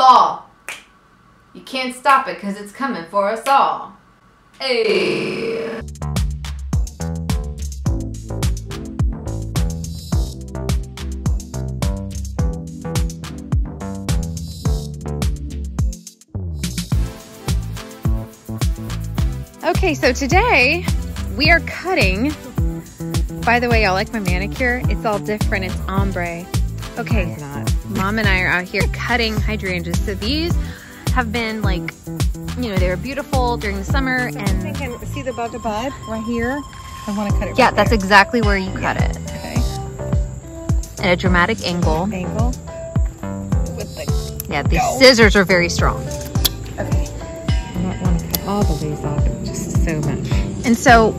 fall. You can't stop it because it's coming for us all. Hey. Okay, so today we are cutting. By the way, y'all like my manicure? It's all different, it's ombre. Okay, Mom and I are out here cutting hydrangeas. So these have been like, you know, they were beautiful during the summer. So and I'm thinking, see the bud right here? I want to cut it yeah, right that's there. exactly where you cut it. Okay. At a dramatic angle. With the Yeah, these scissors are very strong. Okay. I don't want to cut all the leaves off, just so much. And so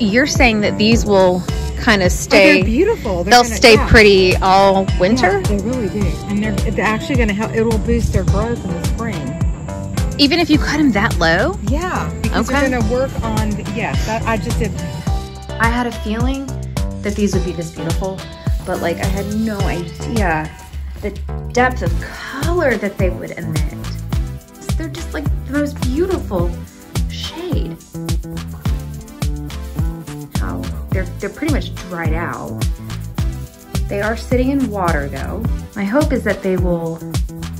you're saying that these will kind of stay. Oh, they're beautiful. They'll stay pretty all winter? Yeah, they really do. And they're actually going to help. It will boost their growth in the spring. Even if you cut them that low? Yeah, because they're going to work on, I just did. I had a feeling that these would be this beautiful, but like I had no idea the depth of color that they would emit. So they're just like the most beautiful shade. Oh, they're pretty much dried out. They are sitting in water though. My hope is that they will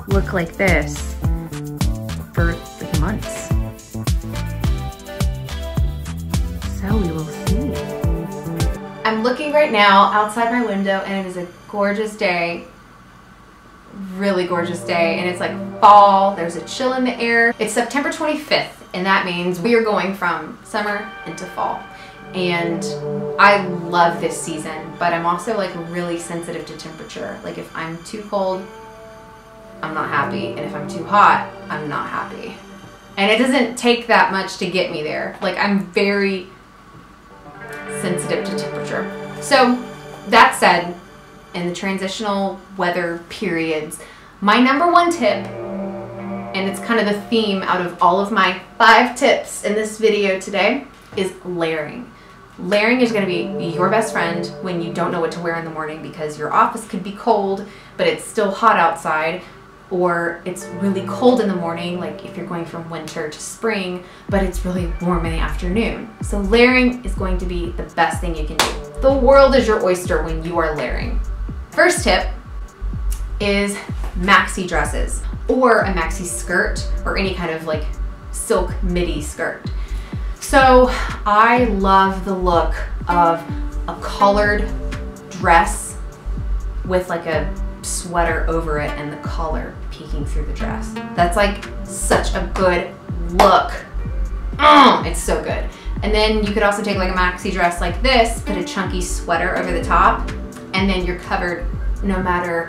look like this for like months. So we will see. I'm looking right now outside my window and it is a gorgeous day. Really gorgeous day, and it's like fall. There's a chill in the air. It's September 25th, and that means we are going from summer into fall. And I love this season, but I'm also like really sensitive to temperature. Like if I'm too cold, I'm not happy, and if I'm too hot, I'm not happy. And it doesn't take that much to get me there. Like I'm very sensitive to temperature. So that said, in the transitional weather periods, my number one tip, and it's kind of the theme out of all of my 5 tips in this video today, is layering. Layering is going to be your best friend when you don't know what to wear in the morning because your office could be cold, but it's still hot outside, or it's really cold in the morning, like if you're going from winter to spring, but it's really warm in the afternoon. So layering is going to be the best thing you can do. The world is your oyster when you are layering. First tip is maxi dresses or a maxi skirt or any kind of like silk midi skirt. So I love the look of a collared dress with like a sweater over it and the collar peeking through the dress. That's like such a good look. It's so good. And then you could also take like a maxi dress like this, put a chunky sweater over the top, and then you're covered no matter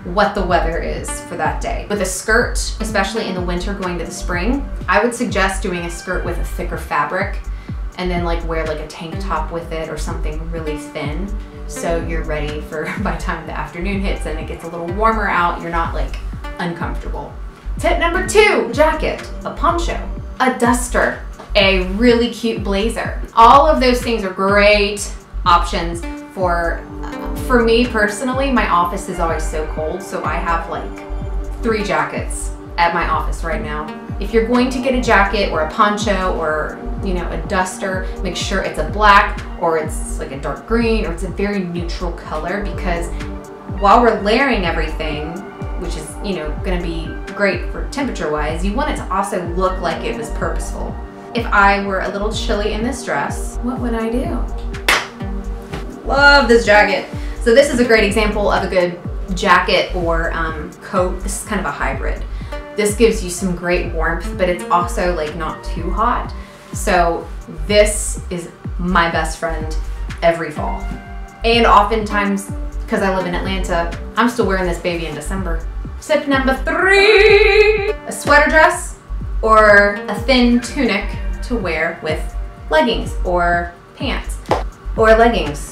what the weather is for that day. With a skirt, especially in the winter going to the spring, I would suggest doing a skirt with a thicker fabric and then like wear like a tank top with it or something really thin so you're ready for by the time the afternoon hits and it gets a little warmer out, you're not like uncomfortable. Tip number 2, jacket, a poncho, a duster, a really cute blazer. All of those things are great options for me personally. My office is always so cold, so I have like 3 jackets at my office right now. If you're going to get a jacket or a poncho or, you know, a duster, make sure it's a black or it's like a dark green or it's a very neutral color, because while we're layering everything, which is, you know, going to be great for temperature wise, you want it to also look like it was purposeful. If I were a little chilly in this dress, what would I do? Love this jacket. So this is a great example of a good jacket or coat. This is kind of a hybrid. This gives you some great warmth, but it's also like not too hot. So this is my best friend every fall. And oftentimes, because I live in Atlanta, I'm still wearing this baby in December. Tip number 3, a sweater dress or a thin tunic to wear with leggings or pants or leggings.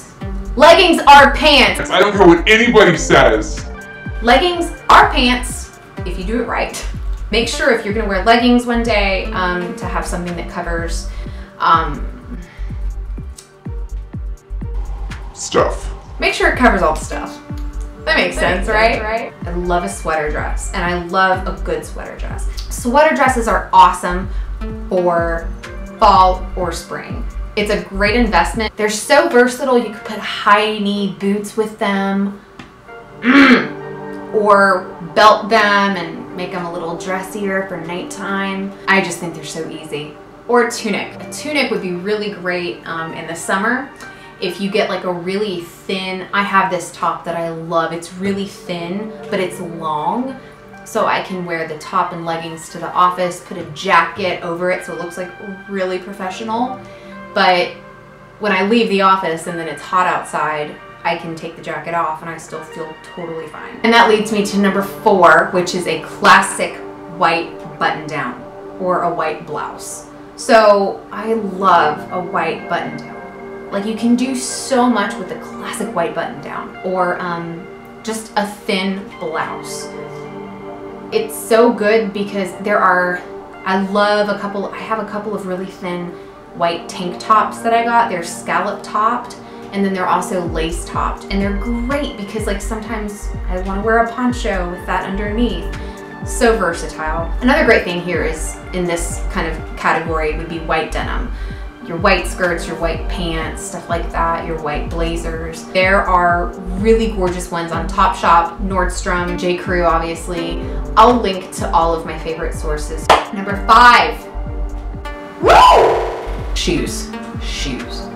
Leggings are pants. I don't care what anybody says. Leggings are pants if you do it right. Make sure if you're gonna wear leggings one day to have something that covers stuff. Make sure it covers all the stuff. That makes sense, right? I love a sweater dress, and I love a good sweater dress. Sweater dresses are awesome for fall or spring. It's a great investment. They're so versatile. You could put high-knee boots with them, or belt them and make them a little dressier for nighttime. I just think they're so easy. Or a tunic. A tunic would be really great in the summer. If you get like a really thin, I have this top that I love. It's really thin, but it's long. So I can wear the top and leggings to the office, put a jacket over it so it looks like really professional. But when I leave the office and then it's hot outside, I can take the jacket off and I still feel totally fine. And that leads me to number 4, which is a classic white button down or a white blouse. So I love a white button down. Like, you can do so much with a classic white button down, or just a thin blouse. It's so good because I have a couple of really thin white tank tops that I got. They're scallop topped, and then they're also lace topped, and they're great because like sometimes I want to wear a poncho with that underneath. So versatile. Another great thing here is, in this kind of category, would be white denim. Your white skirts, your white pants, stuff like that, your white blazers. There are really gorgeous ones on Topshop, Nordstrom, J. Crew, obviously. I'll link to all of my favorite sources. Number 5. Woo! Shoes.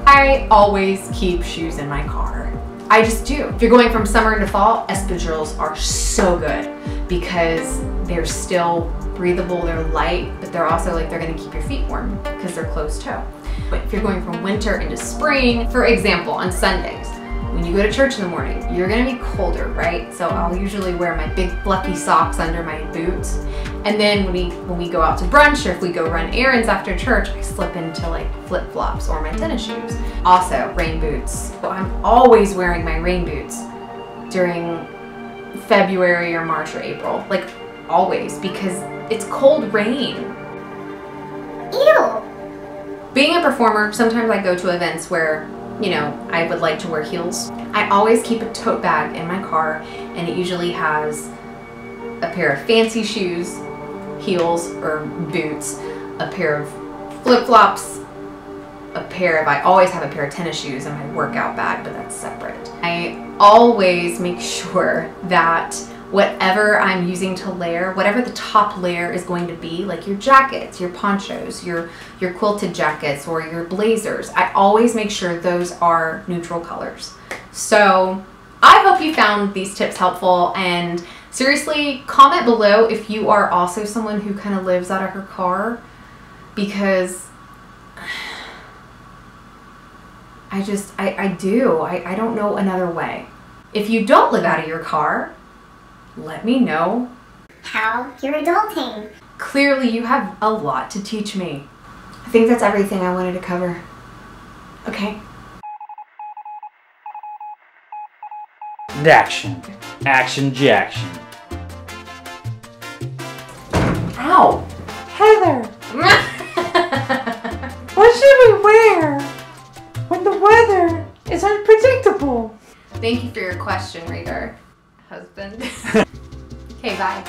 I always keep shoes in my car. I just do. If you're going from summer into fall, espadrilles are so good because they're still breathable, they're light, but they're also like, they're gonna keep your feet warm because they're closed toe. But if you're going from winter into spring, for example, on Sundays, when you go to church in the morning, you're gonna be colder, right? So I'll usually wear my big fluffy socks under my boots. And then when we go out to brunch, or if we go run errands after church, I slip into like flip-flops or my tennis shoes. Also, rain boots. So I'm always wearing my rain boots during February or March or April. Like, always, because it's cold rain. Ew! Being a performer, sometimes I go to events where, you know, I would like to wear heels. I always keep a tote bag in my car, and it usually has a pair of fancy shoes, heels or boots, a pair of flip-flops, I always have a pair of tennis shoes in my workout bag, but that's separate. I always make sure that whatever I'm using to layer, whatever the top layer is going to be, like your jackets, your ponchos, your quilted jackets, or your blazers, I always make sure those are neutral colors. So I hope you found these tips helpful, and seriously, comment below if you are also someone who kind of lives out of her car, because I do. I don't know another way. If you don't live out of your car, let me know how you're adulting. Clearly, you have a lot to teach me. I think that's everything I wanted to cover. Okay. Action. Action Jackson. Ow! Heather, what should we wear when the weather is unpredictable? Thank you for your question, Radar husband. Okay, bye.